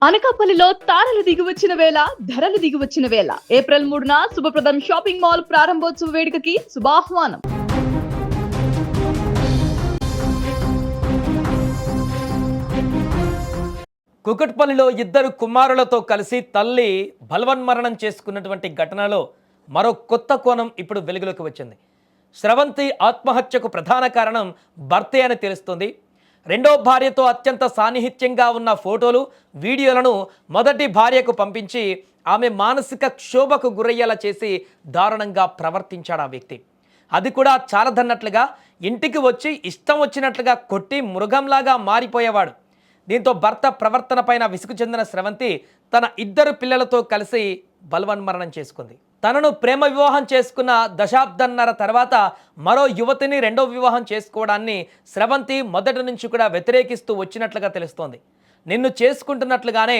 అనకాపల్లిలో తారలు దిగివచ్చిన వేళ ధరలు దిగివచ్చిన వేళ ఏప్రిల్ 3న శుభప్రదం షాపింగ్ మాల్ ప్రారంభోత్సవ వేడుకకి శుభాహ్వానం. కుకట్పల్లిలో ఇద్దరు కుమారులతో కలిసి తల్లి బలవన్మరణం చేసుకున్నటువంటి ఘటనలో మరో కొత్త కోణం ఇప్పుడు వెలుగులోకి వచ్చింది. స్రవంతి ఆత్మహత్యకు ప్రధాన కారణం భర్తే అని తెలుస్తుంది. రెండో భార్యతో అత్యంత సాన్నిహిత్యంగా ఉన్న ఫోటోలు, వీడియోలను మొదటి భార్యకు పంపించి ఆమె మానసిక క్షోభకు గురయ్యేలా చేసి దారుణంగా ప్రవర్తించాడు ఆ వ్యక్తి. అది కూడా చాలదన్నట్లుగా ఇంటికి వచ్చి ఇష్టం వచ్చినట్లుగా కొట్టి మృగంలాగా మారిపోయేవాడు. దీంతో భర్త ప్రవర్తన పైన విసుగు చెందిన స్రవంతి తన ఇద్దరు పిల్లలతో కలిసి బలవన్మరణం చేసుకుంది. తనను ప్రేమ వివాహం చేసుకున్న దశాబ్దన్నర తర్వాత మరో యువతిని రెండో వివాహం చేసుకోవడాన్ని స్రవంతి మొదటి నుంచి కూడా వ్యతిరేకిస్తూ వచ్చినట్లుగా తెలుస్తోంది. నిన్ను చేసుకుంటున్నట్లుగానే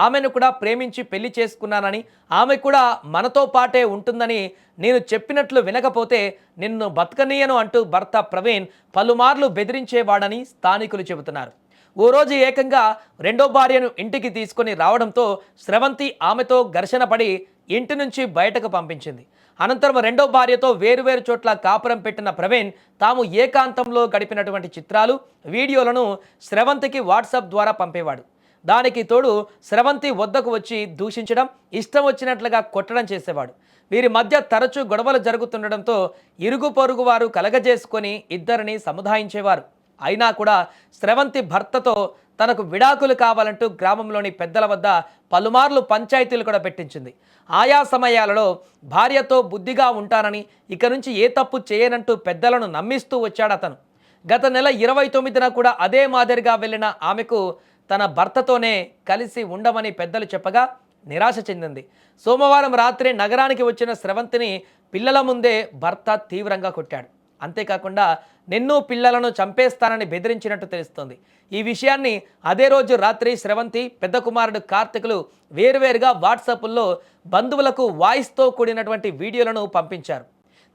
ఆమెను కూడా ప్రేమించి పెళ్లి చేసుకున్నానని, ఆమె కూడా మనతో పాటే ఉంటుందని, నేను చెప్పినట్లు వినకపోతే నిన్ను బతకనీయను అంటూ భర్త ప్రవీణ్ పలుమార్లు బెదిరించేవాడని స్థానికులు చెబుతున్నారు. ఓ రోజు ఏకంగా రెండో భార్యను ఇంటికి తీసుకొని రావడంతో స్రవంతి ఆమెతో ఘర్షణ పడి ఇంటి నుంచి బయటకు పంపించింది. అనంతరం రెండో భార్యతో వేరువేరు చోట్ల కాపురం పెట్టిన ప్రవీణ్ తాము ఏకాంతంలో గడిపినటువంటి చిత్రాలు, వీడియోలను స్రవంతికి వాట్సాప్ ద్వారా పంపేవాడు. దానికి తోడు స్రవంతి వద్దకు వచ్చి దూషించడం, ఇష్టం వచ్చినట్లుగా కొట్టడం చేసేవాడు. వీరి మధ్య తరచూ గొడవలు జరుగుతుండడంతో ఇరుగు పొరుగు వారు కలగజేసుకొని ఇద్దరిని సముదాయించేవారు. అయినా కూడా స్రవంతి భర్తతో తనకు విడాకులు కావాలంటూ గ్రామంలోని పెద్దల వద్ద పలుమార్లు పంచాయతీలు కూడా పెట్టించింది. ఆయా సమయాలలో భార్యతో బుద్ధిగా ఉంటానని, ఇక నుంచి ఏ తప్పు చేయనంటూ పెద్దలను నమ్మిస్తూ వచ్చాడు అతను. గత నెల 29న కూడా అదే మాదిరిగా వెళ్ళిన ఆమెకు తన భర్తతోనే కలిసి ఉండమని పెద్దలు చెప్పగా నిరాశ చెందింది. సోమవారం రాత్రి నగరానికి వచ్చిన స్రవంతిని పిల్లల ముందే భర్త తీవ్రంగా కొట్టాడు. అంతేకాకుండా నిన్ను పిల్లలను చంపేస్తానని బెదిరించినట్టు తెలుస్తోంది. ఈ విషయాన్ని అదే రోజు రాత్రి స్రవంతి, పెద్ద కుమారుడు కార్తికులు వేరువేరుగా వాట్సాప్లో బంధువులకు వాయిస్తో కూడినటువంటి వీడియోలను పంపించారు.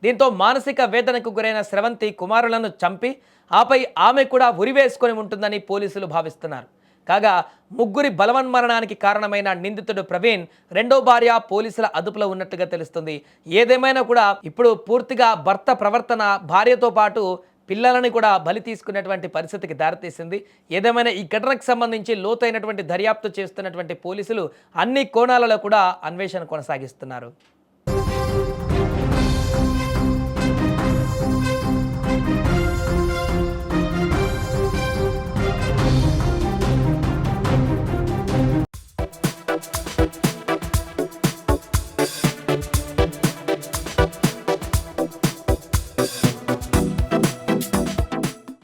దీంతో మానసిక వేదనకు గురైన స్రవంతి కుమారులను చంపి ఆపై ఆమె కూడా ఉరివేసుకొని ఉంటుందని పోలీసులు భావిస్తున్నారు. కాగా ముగ్గురి బలవన్మరణానికి కారణమైన నిందితుడు ప్రవీణ్ రెండో భార్య పోలీసుల అదుపులో ఉన్నట్టుగా తెలుస్తుంది. ఏదేమైనా కూడా ఇప్పుడు పూర్తిగా భర్త ప్రవర్తన భార్యతో పాటు పిల్లలని కూడా బలి తీసుకున్నటువంటి పరిస్థితికి దారితీసింది. ఏదేమైనా ఈ ఘటనకు సంబంధించి లోతైనటువంటి దర్యాప్తు చేస్తున్నటువంటి పోలీసులు అన్ని కోణాలలో కూడా అన్వేషణ కొనసాగిస్తున్నారు.